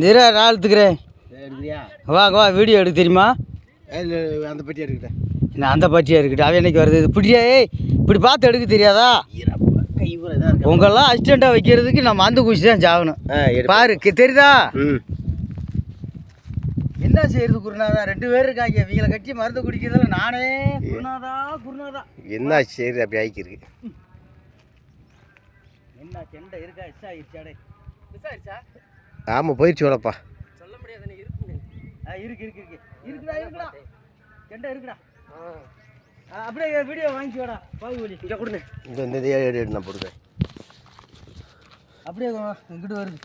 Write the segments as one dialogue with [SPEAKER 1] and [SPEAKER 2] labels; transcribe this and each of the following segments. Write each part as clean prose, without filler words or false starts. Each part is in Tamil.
[SPEAKER 1] நிற எடுத்துக்கிறேன். வா வா வீடியோ எடுக்க தெரியுமா?
[SPEAKER 2] அந்த பட்டியா எடுக்கிட்டேன்.
[SPEAKER 1] நான் அந்த பட்டியா இருக்கட்டும். அவன் என்னைக்கு வருது இப்படியே இப்படி பார்த்து எடுக்க தெரியாதா? உங்களெல்லாம் அசிஸ்டண்ட்டாக வைக்கிறதுக்கு நம்ம அந்த குச்சி தான் சாகணும். பாரு தெரியுதா? என்ன செய்யறது குருநாதா? 2 பேர் இருக்காங்க. இவங்களை கட்சி மருந்து குடிக்கிறதுல நானே குருநாதா
[SPEAKER 2] என்ன சரி அப்படி ஆகிருக்கு.
[SPEAKER 1] என்ன கெண்டை இருக்கா? எஸ் ஆயிடுச்சா?
[SPEAKER 2] ஆமாம் போயிடுச்சு வேலைப்பா.
[SPEAKER 1] சொல்ல முடியாது. இருக்குடா கெண்டை இருக்குடா. அப்படியே வீடியோ வாங்கிக்கோடா. பாகுபலி இங்கே கொடுங்க.
[SPEAKER 2] இந்த ஏடு நான் போடுறேன்.
[SPEAKER 1] அப்படியே இங்கிட்டு வருது.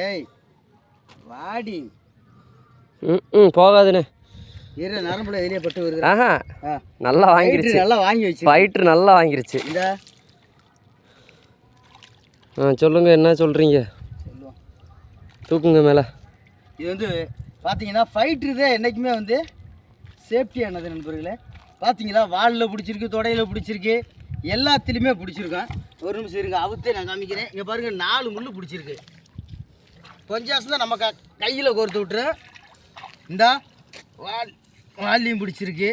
[SPEAKER 1] ஏய் வாடி.
[SPEAKER 3] போகாதுண்ணே.
[SPEAKER 1] இரு நரம்புல எதிலே பட்டு வருது.
[SPEAKER 3] நல்லா வாங்கிருச்சு.
[SPEAKER 1] நல்லா வாங்கி வச்சு
[SPEAKER 3] ஃபைட்ரு நல்லா வாங்கிருச்சு.
[SPEAKER 1] இந்த
[SPEAKER 3] சொல்லுங்க என்ன சொல்கிறீங்க?
[SPEAKER 1] சொல்லுவோம்
[SPEAKER 3] தூக்குங்க மேலே.
[SPEAKER 1] இது வந்து பார்த்தீங்கன்னா ஃபைட்ரு தான் என்றைக்குமே வந்து சேஃப்டியானது நண்பர்களே. பார்த்தீங்களா வாலில் பிடிச்சிருக்கு, தொடையில் பிடிச்சிருக்கு, எல்லாத்துலேயுமே பிடிச்சிருக்கேன். ஒரு நிமிஷம் இருங்க, அவுத்தே நான் காமிக்கிறேன். இங்கே பாருங்கள் 4 முள் பிடிச்சிருக்கு. கொஞ்சம் தான் நம்ம கையில் கோர்த்து விட்டுறேன். இந்தா வால்லையும் பிடிச்சிருக்கு.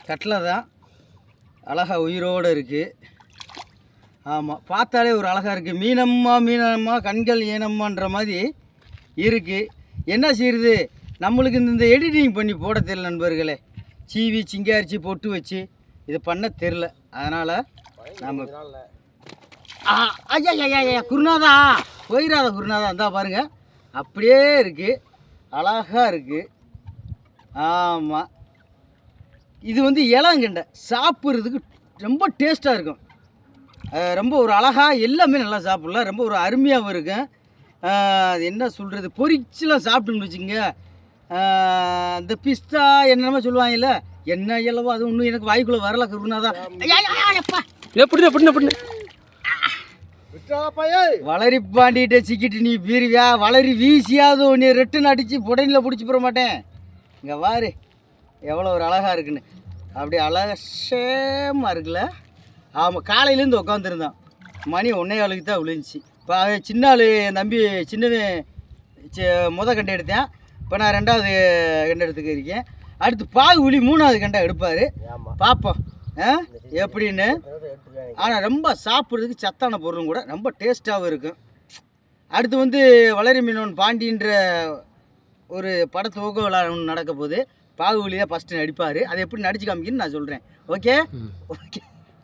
[SPEAKER 1] கட்டில் தான் அழகாக உயிரோடு இருக்குது. ஆமாம் பார்த்தாலே ஒரு அழகாக இருக்குது. மீனம்மா கண்கள் ஏனம்மான்ற மாதிரி இருக்குது. என்ன செய்யுது நம்மளுக்கு இந்த எடிட்டிங் பண்ணி போட தெரியல நண்பர்களே. சீவி சிங்காரிச்சு பொட்டு வச்சு இது பண்ண தெரில. அதனால் நம்ம ஐயா குருநாதா போயிடாத குருநாதா. இருந்தால் பாருங்கள் அப்படியே இருக்குது, அழகாக இருக்குது. ஆமாம் இது வந்து இளங்கெண்டை சாப்பிட்றதுக்கு ரொம்ப டேஸ்ட்டாக இருக்கும். ரொம்ப ஒரு அழகாக எல்லாமே நல்லா சாப்பிட்லாம். ரொம்ப ஒரு அருமையாகவும் இருக்கும். அது என்ன சொல்கிறது, பொரிச்செலாம் சாப்பிட்டுன்னு வச்சுக்கோங்க. இந்த பிஸ்தா என்னென்னமோ சொல்லுவாங்கல்ல, என்ன எல்லவோ அது ஒன்றும் எனக்கு வாய்க்குள்ளே வரல குருநாதா.
[SPEAKER 3] எப்படி
[SPEAKER 1] வளரி பாண்டிகிட்ட சிக்கிட்டு நீ பீருவியா? வளரி வீசியாவது நீ ரெட்டுன்னு அடித்து புடனில் பிடிச்சி போட மாட்டேன். இங்கே வாரு எவ்வளோ ஒரு அழகாக இருக்குன்னு. அப்படியே அழகமாக இருக்குல்ல. ஆமாம் காலையிலேருந்து உட்காந்துருந்தான். மணி 1:15 தான் விழுந்துச்சு. இப்போ சின்ன ஆள் என் தம்பி சின்னவன் கண்டை எடுத்தேன். இப்போ நான் 2வது கண்டை எடுத்துக்க இருக்கேன். அடுத்து பாகுபலி 3வது கண்டை எடுப்பார். பார்ப்போம் எப்படின்னு. ஆனால் ரொம்ப சாப்பிட்றதுக்கு சத்தான பொருளும் கூட, ரொம்ப டேஸ்ட்டாகவும் இருக்கும். அடுத்து வந்து வளரி மீனவன் பாண்டின்ற ஒரு படத்துவக்க விழா ஒன்று நடக்க போகுது. பாகுபலி தான் ஃபஸ்ட்டு நடிப்பார். அதை எப்படி நடிச்சு காமிக்கணும்னு நான் சொல்கிறேன். ஓகே.